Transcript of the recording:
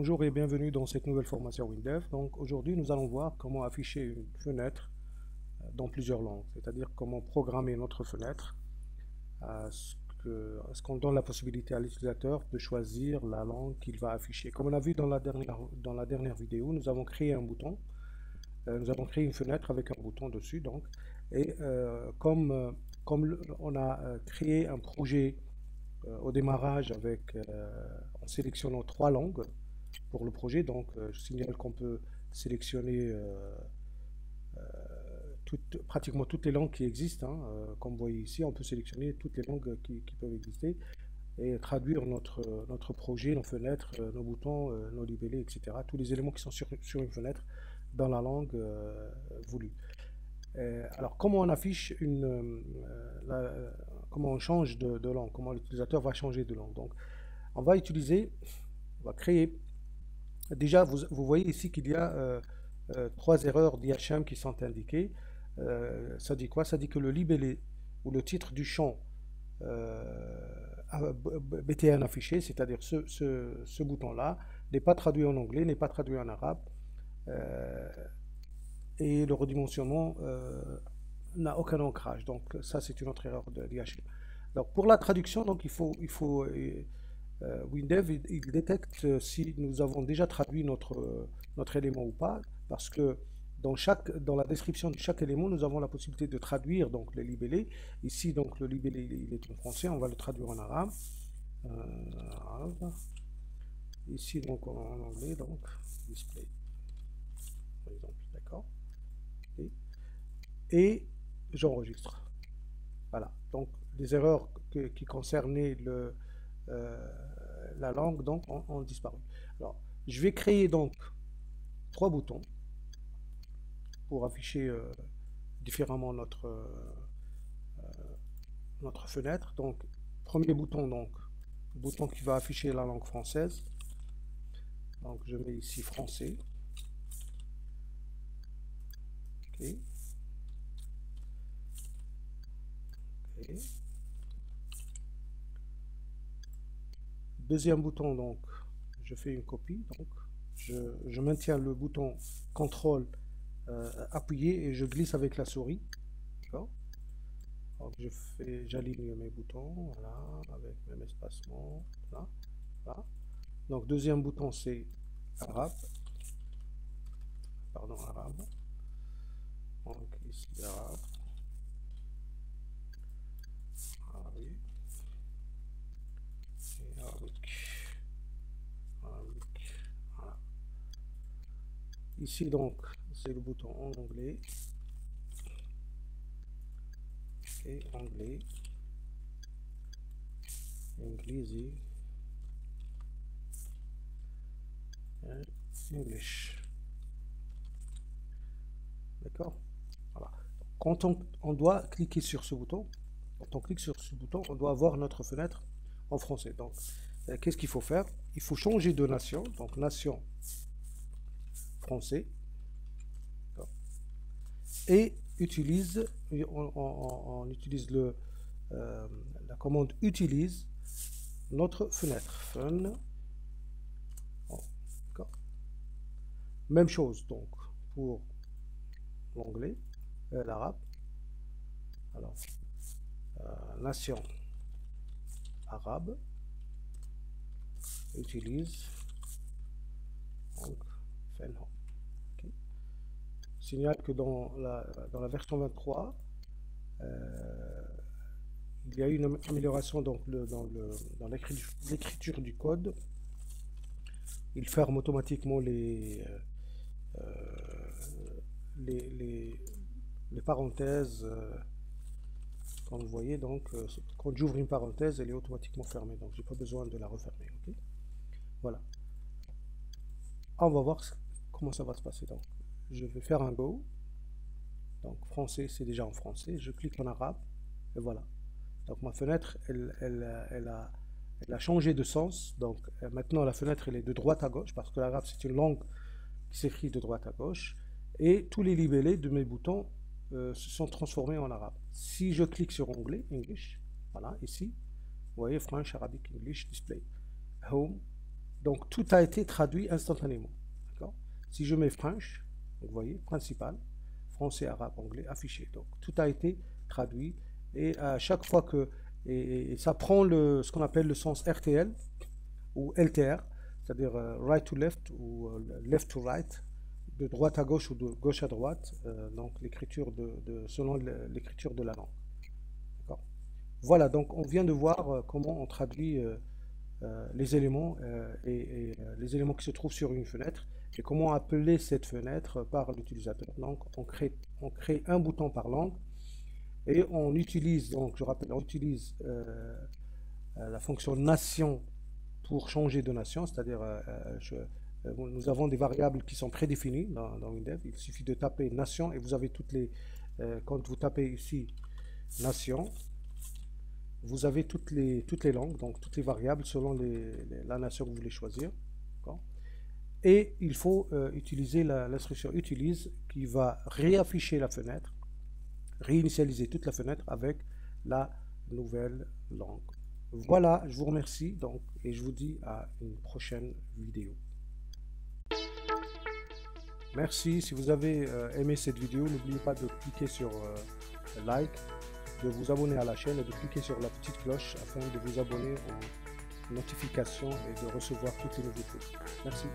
Bonjour et bienvenue dans cette nouvelle formation Windev. Donc aujourd'hui, nous allons voir comment afficher une fenêtre dans plusieurs langues, c'est-à-dire comment programmer notre fenêtre à ce qu'on donne la possibilité à l'utilisateur de choisir la langue qu'il va afficher. Comme on a vu dans la dernière vidéo, nous avons créé un bouton, nous avons créé une fenêtre avec un bouton dessus, donc, et comme on a créé un projet au démarrage en sélectionnant trois langues pour le projet. Donc, je signale qu'on peut sélectionner pratiquement toutes les langues qui existent, hein. Comme vous voyez ici, on peut sélectionner toutes les langues qui peuvent exister et traduire notre projet, nos fenêtres, nos boutons, nos libellés, etc. Tous les éléments qui sont sur une fenêtre dans la langue voulue. Alors, comment on affiche comment on change de langue, comment l'utilisateur va changer de langue. Donc, on va créer. Déjà, vous voyez ici qu'il y a trois erreurs d'IHM qui sont indiquées. Ça dit quoi? Ça dit que le libellé ou le titre du champ BTN affiché, c'est-à-dire ce bouton-là, n'est pas traduit en anglais, n'est pas traduit en arabe, et le redimensionnement n'a aucun ancrage. Donc ça, c'est une autre erreur d'IHM. Alors pour la traduction, donc Windev il détecte si nous avons déjà traduit notre élément ou pas, parce que dans la description de chaque élément, nous avons la possibilité de traduire donc les libellés. Ici, donc le libellé il est en français, on va le traduire en arabe. Ici, donc en anglais, donc display, par exemple, d'accord. Et j'enregistre. Voilà. Donc les erreurs qui concernaient la langue donc ont disparu. Alors, je vais créer donc trois boutons pour afficher différemment notre fenêtre. Donc, premier bouton, donc, le bouton qui va afficher la langue française. Donc, je mets ici français. OK. OK. Deuxième bouton, donc, je fais une copie. Donc, je maintiens le bouton CTRL appuyé et je glisse avec la souris. D'accord. Donc j'aligne mes boutons, voilà, avec même espacement, là, voilà. Donc deuxième bouton c'est arabe, pardon, arabe. Donc ici arabe, arabique, et arabique, voilà. Ici donc c'est le bouton en anglais, et anglais, anglais, English. D'accord. Voilà. Quand on doit cliquer sur ce bouton, quand on clique sur ce bouton, on doit avoir notre fenêtre en français. Donc, qu'est-ce qu'il faut faire? Il faut changer de nation. Donc, nation français. Et on utilise la commande utilise notre fenêtre. Fun. Oh, même chose donc pour l'anglais, l'arabe. Alors, nation arabe utilise donc Fenhome. Okay. Signale que dans la version 23, il y a eu une amélioration donc dans l'écriture du code. Il ferme automatiquement les parenthèses. Comme vous voyez, donc, quand j'ouvre une parenthèse, elle est automatiquement fermée. Donc, j'ai pas besoin de la refermer. Okay. Voilà. On va voir comment ça va se passer. Donc, je vais faire un go. Donc, français, c'est déjà en français. Je clique en arabe. Et voilà. Donc, ma fenêtre, elle a changé de sens. Donc, maintenant, la fenêtre, elle est de droite à gauche. Parce que l'arabe, c'est une langue qui s'écrit de droite à gauche. Et tous les libellés de mes boutons se sont transformés en arabe. Si je clique sur onglet English, voilà, ici, vous voyez French, Arabic, English, Display, Home, Donc tout a été traduit instantanément. Si je mets French, vous voyez, principal, français, arabe, anglais, affiché. Donc tout a été traduit et à chaque fois que et ça prend ce qu'on appelle le sens RTL ou LTR, c'est-à-dire right to left ou left to right, de droite à gauche ou de gauche à droite, donc l'écriture selon l'écriture de la langue. Voilà, donc on vient de voir comment on traduit les éléments et les éléments qui se trouvent sur une fenêtre et comment appeler cette fenêtre par l'utilisateur. Donc on crée un bouton par langue et on utilise, donc je rappelle, on utilise la fonction nation pour changer de nation, c'est-à-dire nous avons des variables qui sont prédéfinies dans WinDev. Il suffit de taper nation et vous avez toutes les, quand vous tapez ici nation, vous avez toutes les langues, donc toutes les variables selon la nation que vous voulez choisir. Et il faut utiliser l'instruction utilise qui va réafficher la fenêtre, réinitialiser toute la fenêtre avec la nouvelle langue. Voilà, je vous remercie donc et je vous dis à une prochaine vidéo. Merci, si vous avez aimé cette vidéo, n'oubliez pas de cliquer sur like, de vous abonner à la chaîne et de cliquer sur la petite cloche afin de vous abonner aux notifications et de recevoir toutes les nouveautés. Merci.